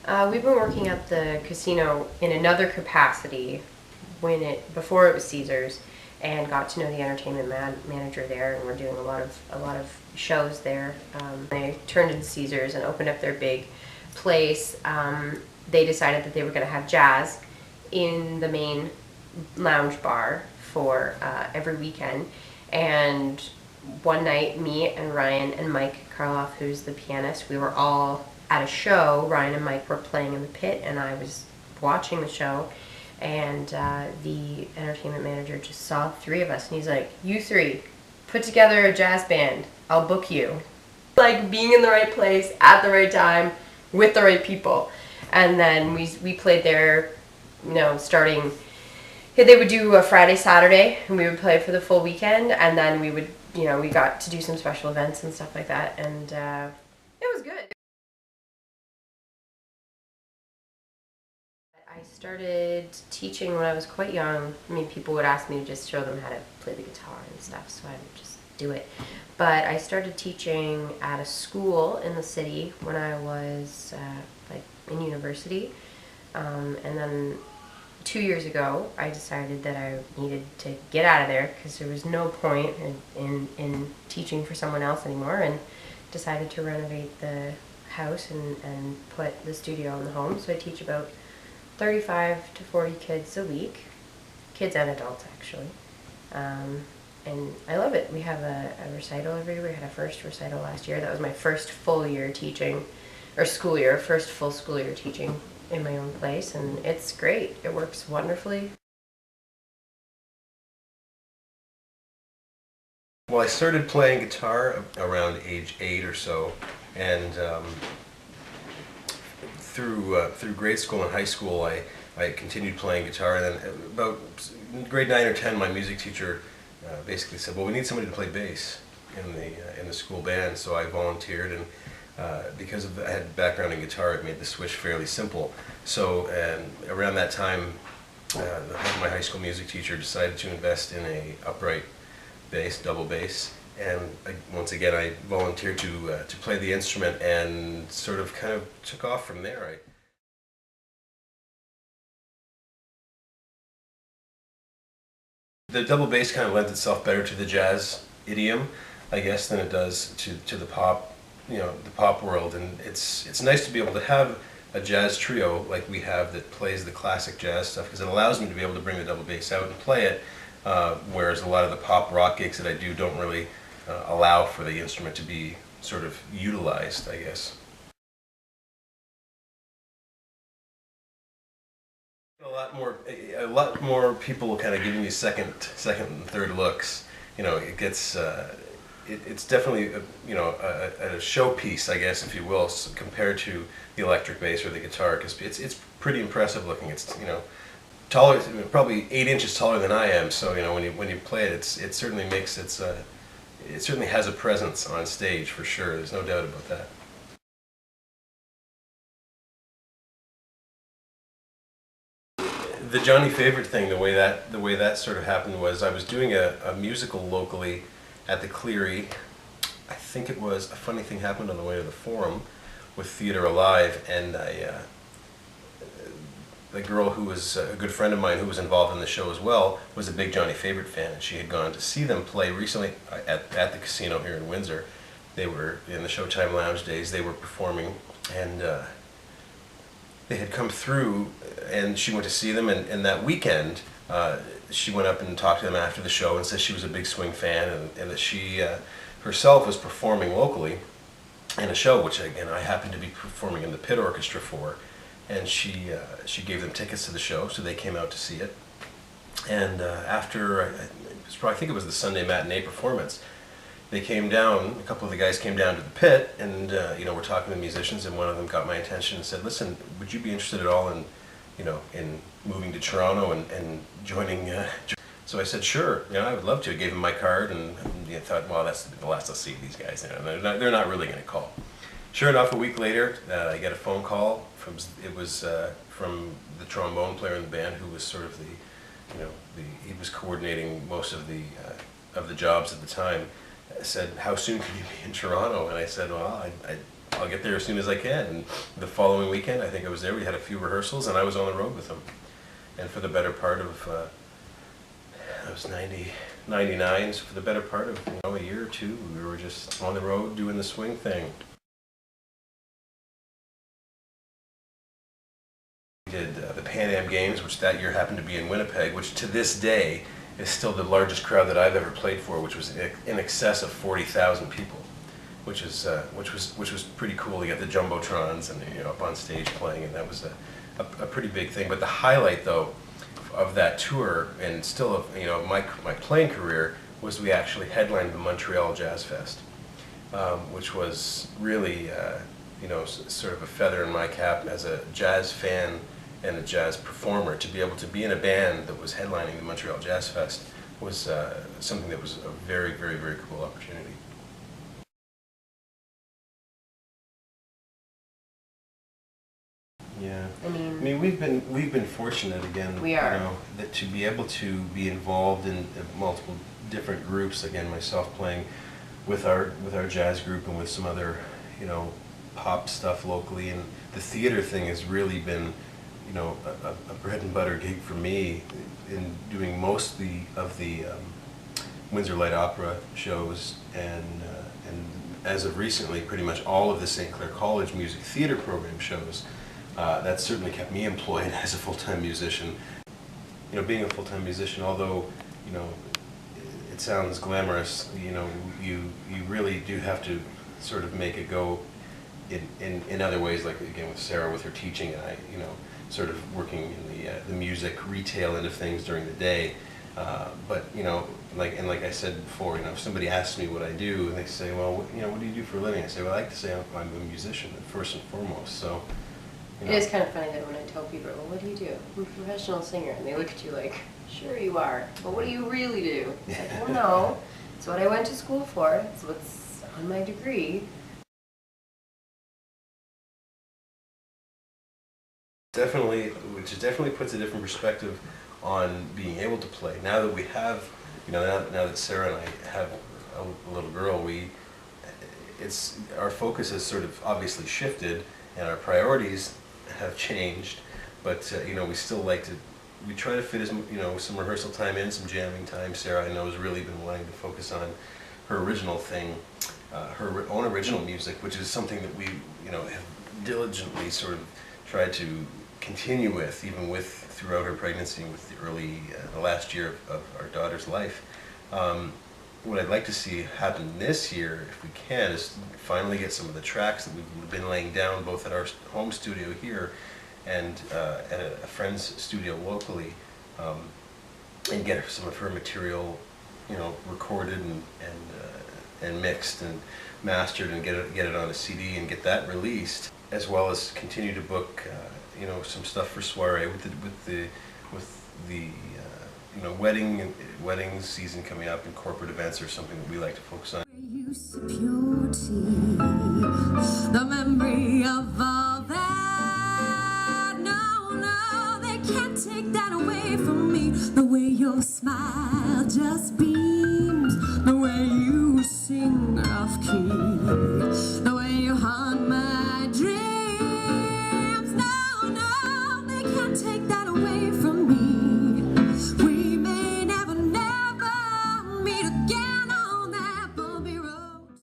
We've been working at the casino in another capacity before it was Caesars, and got to know the entertainment manager there, and we're doing a lot of shows there. They turned into Caesars and opened up their big place. They decided that they were going to have jazz in the main lounge bar for every weekend, and one night, me and Ryan and Mike Karloff, who's the pianist, we were all at a show. Ryan and Mike were playing in the pit, and I was watching the show, and the entertainment manager just saw three of us, and he's like, "You three, put together a jazz band. I'll book you." Like being in the right place at the right time with the right people. And then we played there, starting. They would do a Friday, Saturday, and we would play for the full weekend, and then we would, we got to do some special events and stuff like that, and it was good. I started teaching when I was quite young. I mean, people would ask me to just show them how to play the guitar and stuff, so I would just do it. But I started teaching at a school in the city when I was in university, and then 2 years ago, I decided that I needed to get out of there because there was no point in teaching for someone else anymore, and decided to renovate the house and put the studio in the home. So I teach about 35 to 40 kids a week, kids and adults actually, and I love it. We have a recital every year. We had a first recital last year. That was my first full year teaching, or school year, first full school year teaching in my own place, and it's great. It works wonderfully. Well, I started playing guitar around age 8 or so, and through grade school and high school, I continued playing guitar. And then about grade 9 or 10, my music teacher basically said, "Well, we need somebody to play bass in the school band." So I volunteered, and because I had background in guitar, it made the switch fairly simple. So around that time, my high school music teacher decided to invest in a upright bass, double bass, and once again I volunteered to play the instrument, and sort of kind of took off from there. The double bass kind of lends itself better to the jazz idiom, I guess, than it does to the pop, the pop world, and it's nice to be able to have a jazz trio like we have that plays the classic jazz stuff, because it allows me to be able to bring the double bass out and play it, whereas a lot of the pop rock gigs that I do don't really allow for the instrument to be sort of utilized, I guess. A lot more people kind of giving me second and third looks. It gets it's definitely a showpiece, I guess, if you will, compared to the electric bass or the guitar, because it's pretty impressive looking. It's taller, probably 8 inches taller than I am. So when you play it, it certainly makes it certainly has a presence on stage for sure. There's no doubt about that. The Johnny Favorite thing, the way that sort of happened was I was doing a musical locally at the Cleary. I think it was A Funny Thing Happened on the Way to the Forum with Theatre Alive, and the girl who was a good friend of mine who was involved in the show as well was a big Johnny Favorite fan, and she had gone to see them play recently at the casino here in Windsor. They were in the Showtime Lounge days. They were performing, and they had come through, and she went to see them, and that weekend she went up and talked to them after the show and said she was a big swing fan, and that she herself was performing locally in a show, which again I happened to be performing in the pit orchestra for, and she gave them tickets to the show, so they came out to see it. And after, I think it was the Sunday matinee performance, they came down, a couple of the guys came down to the pit, and we're talking to musicians, and one of them got my attention and said, "Listen, would you be interested at all in moving to Toronto and joining?" So I said, "Sure, I would love to." I gave him my card, and thought, well, that's the last I'll see of these guys. They're not really going to call. Sure enough, a week later, I get a phone call from the trombone player in the band, who was sort of he was coordinating most of the jobs at the time. Said, "How soon could you be in Toronto?" And I said, "Well, I'll get there as soon as I can. And the following weekend, I think I was there. We had a few rehearsals, and I was on the road with them. And for the better part of, I was 99, so for the better part of a year or two, we were just on the road doing the swing thing. We did the Pan Am Games, which that year happened to be in Winnipeg, which to this day is still the largest crowd that I've ever played for, which was in excess of 40,000 people, which was pretty cool to get the jumbotrons and up on stage playing, and that was a pretty big thing. But the highlight, though, of that tour and still of my playing career was we actually headlined the Montreal Jazz Fest, which was really sort of a feather in my cap as a jazz fan and a jazz performer. To be able to be in a band that was headlining the Montreal Jazz Fest was something that was a very, very, very cool opportunity. Yeah, I mean we've been fortunate again. We are. That to be able to be involved in multiple different groups. Again, myself playing with our jazz group and with some other pop stuff locally, and the theater thing has really been a bread and butter gig for me in doing most of the Windsor Light Opera shows, and as of recently, pretty much all of the St. Clair College Music Theater Program shows. That certainly kept me employed as a full-time musician. Being a full-time musician, although it sounds glamorous, you really do have to sort of make it go in other ways, like again with Sarah with her teaching, and I sort of working in the music retail end of things during the day. But like I said before, if somebody asks me what I do and they say, well, what do you do for a living? I say, well, I like to say I'm a musician first and foremost. So. It is kind of funny that when I tell people, well, what do you do? I'm a professional singer. And they look at you like, sure you are, but what do you really do? It's like, well, no, it's what I went to school for. It's what's on my degree. Which definitely puts a different perspective on being able to play. Now that we have, now that Sarah and I have a little girl, our focus has sort of obviously shifted, and our priorities have changed, but we still we try to fit some rehearsal time in, some jamming time. Sarah, I know, has really been wanting to focus on her original thing, her own original music, which is something that we have diligently sort of tried to continue with, even throughout her pregnancy, with the last year of our daughter's life. What I'd like to see happen this year, if we can, is finally get some of the tracks that we've been laying down, both at our home studio here and at a friend's studio locally, and get some of her material, recorded and mixed and mastered, and get it on a CD and get that released, as well as continue to book, some stuff for Soiree with the wedding season coming up, and corporate events are something that we like to focus on. The memory of all that. No, they can't take that away from me. The way your smile just beams, the way you sing off key, the way you haunt my dreams. No, they can't take that away from me.